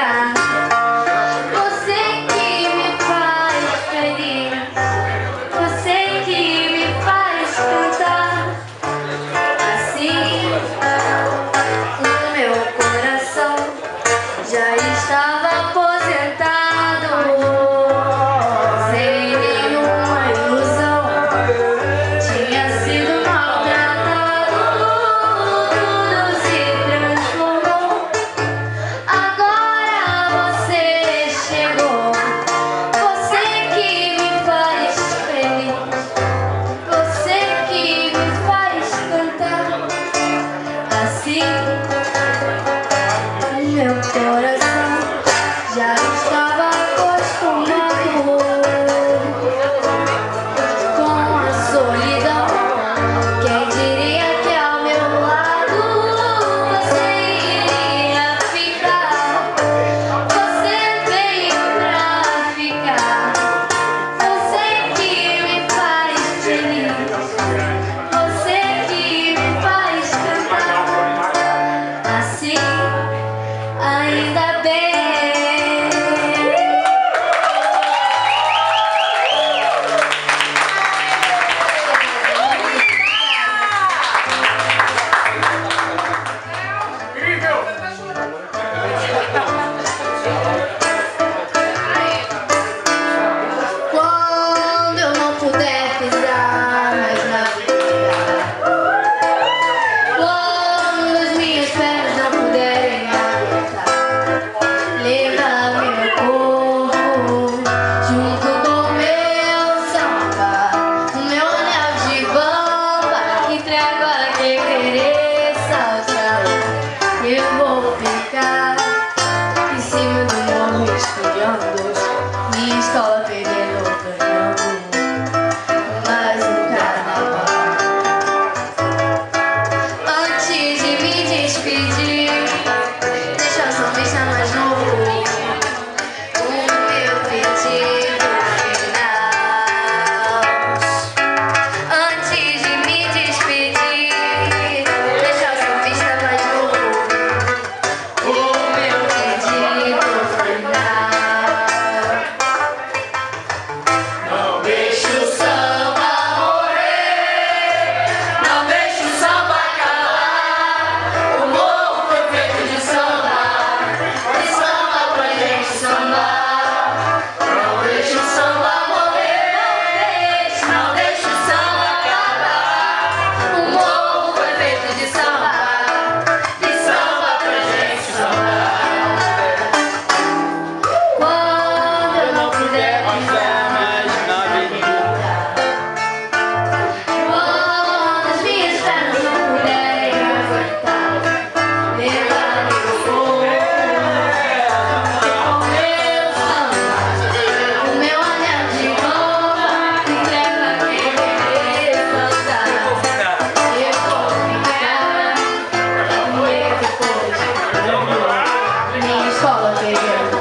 ficar. Você que me faz feliz, você que me faz cantar. Assim, o meu coração já estava aposentado, sem nenhuma ilusão, tinha sido maltratado. Tudo se transformou, agora você chegou. Você que me faz feliz, você que me faz cantar. Assim, o meu coração já estava acostumado com a solidão. Quem diria que ao meu lado você iria ficar? Você veio pra ficar. Você que me faz feliz, você que me faz cantar. Assim, ainda bem. Quando eu não puder pisar mais na vida, quando as minhas pernas não puderem aguentar, leva meu corpo junto com meu samba, o meu anel de bamba. Entrego a quem querer saltar. Eu vou ficar em cima do morro espiando, minha escola perdendo ou ganhando mais um carnaval. Antes de me despedir, deixa só deixar mais novo o meu pedido final. Antes de me despedir, deixa só deixar mais novo o meu pedido final. Não deixe o samba morrer, não deixe o samba acabar. O morro foi feito de samba pra gente sambar. Não deixe o samba morrer, não deixe o samba acabar. O morro foi feito de samba pra gente sambar. Quando eu não puder pisar mais na avenida, quando as minhas pernas não puderem aguentar, levar meu corpo com meu samba, o meu anel de bamba. Entrego a quem querer dançar. Eu vou ficar, e depois minha escola pegando